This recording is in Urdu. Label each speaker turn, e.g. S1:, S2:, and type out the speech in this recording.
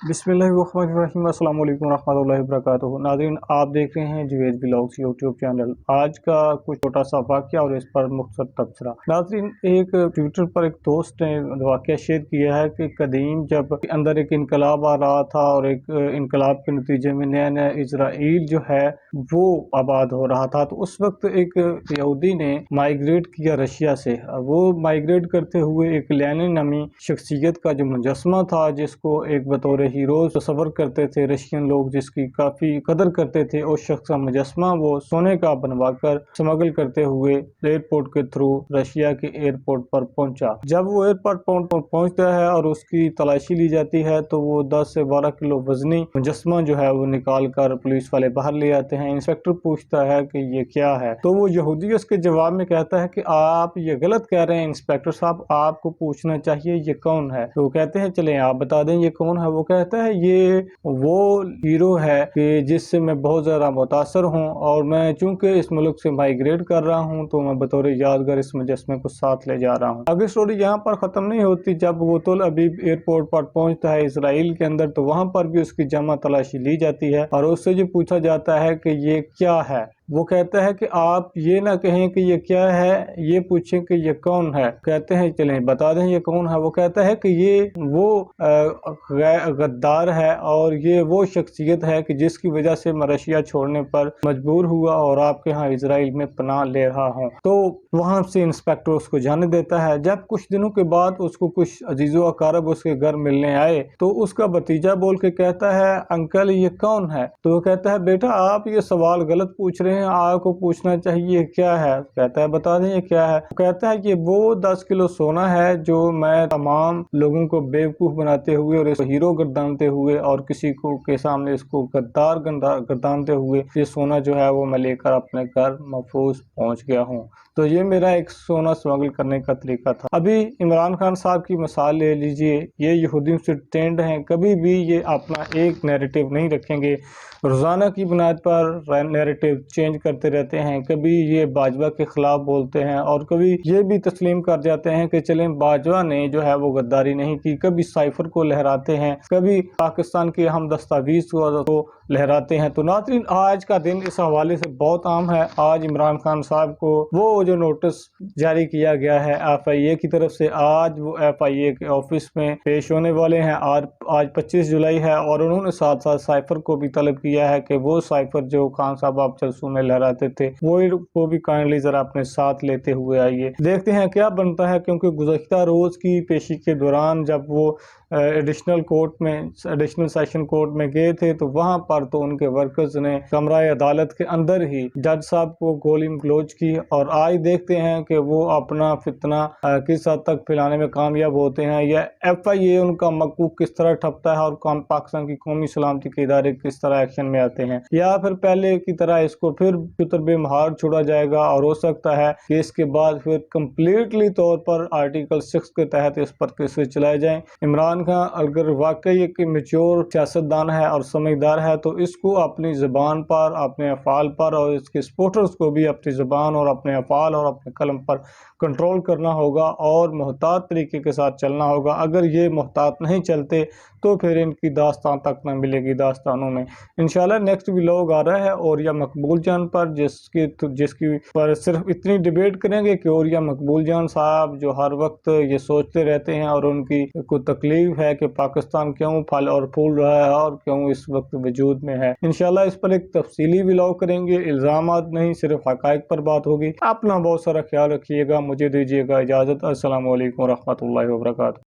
S1: بسم اللہ الرحمن الرحیم۔ السلام علیکم ورحمۃ اللہ وبرکاتہ۔ ناظرین، آپ دیکھ رہے ہیں جوید ولاگز یوٹیوب چینل۔ آج کا کچھ چھوٹا سا واقعہ اور اس پر مختصر تبصرہ۔ ناظرین، ایک ٹویٹر پر ایک دوست نے واقعہ شیئر کیا ہے کہ قدیم جب اندر ایک انقلاب آ رہا تھا اور ایک انقلاب کے نتیجے میں نیا نیا اسرائیل جو ہے وہ آباد ہو رہا تھا، تو اس وقت ایک یہودی نے مائیگریٹ کیا رشیا سے۔ وہ مائیگریٹ کرتے ہوئے ایک لینن نامی شخصیت کا جو مجسمہ تھا، جس کو ایک بطور ہیروز تصور کرتے تھے رشین لوگ، جس کی کافی قدر کرتے تھے، اس شخص کا مجسمہ وہ سونے کا بنوا کر سمگل کرتے ہوئے ایئرپورٹ کے تھرو رشیا کے ایئرپورٹ پر پہنچا۔ جب وہ ایئرپورٹ پہنچتا ہے اور اس کی تلاشی لی جاتی ہے تو وہ 10 سے 12 کلو وزنی مجسمہ جو ہے وہ نکال کر پولیس والے باہر لے آتے ہیں۔ انسپیکٹر پوچھتا ہے کہ یہ کیا ہے، تو وہ یہودی اس کے جواب میں کہتا ہے کہ آپ یہ غلط کہہ رہے ہیں انسپیکٹر صاحب، آپ کو پوچھنا چاہیے یہ کون ہے۔ تو وہ کہتے ہیں چلیں آپ بتا دیں یہ کون ہے۔ وہ کہتا ہے یہ وہ ہیرو ہے کہ جس سے میں بہت زیادہ متاثر ہوں، اور میں چونکہ اس ملک سے مائیگریٹ کر رہا ہوں تو میں بطور یادگار اس مجسمے کو ساتھ لے جا رہا ہوں۔ اگر سٹوری یہاں پر ختم نہیں ہوتی، جب وہ تل ابیب ایئرپورٹ پر پہنچتا ہے اسرائیل کے اندر تو وہاں پر بھی اس کی جمع تلاشی لی جاتی ہے اور اس سے جو پوچھا جاتا ہے کہ یہ کیا ہے، وہ کہتا ہے کہ آپ یہ نہ کہیں کہ یہ کیا ہے، یہ پوچھیں کہ یہ کون ہے۔ کہتے ہیں چلیں بتا دیں یہ کون ہے۔ وہ کہتا ہے کہ یہ وہ غدار ہے اور یہ وہ شخصیت ہے کہ جس کی وجہ سے میں رشیا چھوڑنے پر مجبور ہوا اور آپ کے ہاں اسرائیل میں پناہ لے رہا ہوں۔ تو وہاں سے انسپیکٹر اس کو جانے دیتا ہے۔ جب کچھ دنوں کے بعد اس کو کچھ عزیز و اقارب اس کے گھر ملنے آئے تو اس کا بھتیجا بول کے کہتا ہے انکل یہ کون ہے۔ تو وہ کہتا ہے بیٹا آپ یہ سوال غلط پوچھ رہے ہیں، آپ کو پوچھنا چاہیے کیا ہے۔ کہتا ہے بتا دیں یہ کیا ہے۔ کہتا ہے کہ وہ 10 کلو سونا ہے جو میں تمام لوگوں کو بیوقوف بناتے ہوئے اور اس کو ہیرو گردانتے ہوئے اور کسی کو کے سامنے اس کو غدار گردانتے ہوئے یہ سونا جو ہے وہ میں لے کر اپنے گھر محفوظ پہنچ گیا ہوں۔ تو یہ میرا ایک سونا سمگل کرنے کا طریقہ تھا۔ ابھی عمران خان صاحب کی مثال لے لیجئے، یہ یہودیوں سے ٹرینڈ ہیں، کبھی بھی یہ اپنا ایک نیریٹو نہیں رکھیں گے، روزانہ کی بنیاد پر نیریٹو چینج کرتے رہتے ہیں۔ کبھی یہ باجوہ کے خلاف بولتے ہیں اور کبھی یہ بھی تسلیم کر جاتے ہیں کہ چلیں باجوہ نے جو ہے وہ غداری نہیں کی، کبھی سائفر کو لہراتے ہیں، کبھی پاکستان کی اہم دستاویز کو لہراتے ہیں۔ تو ناظرین، آج کا دن اس حوالے سے بہت عام ہے۔ آج عمران خان صاحب کو وہ جو نوٹس جاری کیا گیا ہے ایف آئی اے کی طرف سے، آج وہ ایف آئی اے کے آفس میں پیش ہونے والے ہیں۔ آج 25 جولائی ہے اور انہوں نے ساتھ ساتھ سائفر کو بھی طلب کیا ہے کہ وہ سائفر جو خان صاحب آپ جلسوں میں لہراتے تھے وہ بھی کائنڈلی ذرا اپنے ساتھ لیتے ہوئے آئیے۔ دیکھتے ہیں کیا بنتا ہے، کیونکہ گزشتہ روز کی پیشی کے دوران جب وہ ایڈیشنل سیشن کورٹ میں گئے تھے تو وہاں پر تو ان کے ورکرز نے کمرہ عدالت کے اندر ہی جج صاحب کو گولی گلوچ کی، اور آج دیکھتے ہیں کہ وہ اپنا فتنہ کس حد تک پھیلانے میں کامیاب ہوتے ہیں، یا ایف آئی اے ان کا مکوک کس طرح ٹھپتا ہے اور پاکستان کی قومی سلامتی کے ادارے کس طرح ایکشن میں آتے ہیں، یا پھر پہلے کی طرح اس کو پھر بے مہار چھوڑا جائے گا اور ہو سکتا ہے کہ اس کے بعد پھر کمپلیٹلی طور پر آرٹیکل 6 کے تحت اس پر کیسز چلائے جائیں۔ عمران خان اگر واقعی ایک میچور سیاستدان ہے اور سمجھدار ہے تو اس کو اپنی زبان پر، اپنے افعال پر، اور اس کے سپورٹرز کو بھی اپنی زبان اور اپنے افعال اور اپنے قلم پر کنٹرول کرنا ہوگا اور محتاط طریقے کے ساتھ چلنا ہوگا۔ اگر یہ محتاط نہیں چلتے تو پھر ان کی داستان تک نہ ملے گی داستانوں میں۔ انشاءاللہ نیکسٹ ویلوگ آ رہا ہے اوریا مقبول جان پر، جس کی پر صرف اتنی ڈیبیٹ کریں گے کہ اوریا مقبول جان صاحب جو ہر وقت یہ سوچتے رہتے ہیں اور ان کی کوئی تکلیف ہے کہ پاکستان کیوں پھل اور پھول رہا ہے اور کیوں اس وقت وجود میں ہے۔ انشاءاللہ اس پر ایک تفصیلی ویلوگ کریں گے، الزامات نہیں صرف حقائق پر بات ہوگی۔ اپنا بہت سارا خیال رکھیے گا، مجھے دیجیے گا اجازت۔ السلام علیکم ورحمۃ اللہ وبرکاتہ۔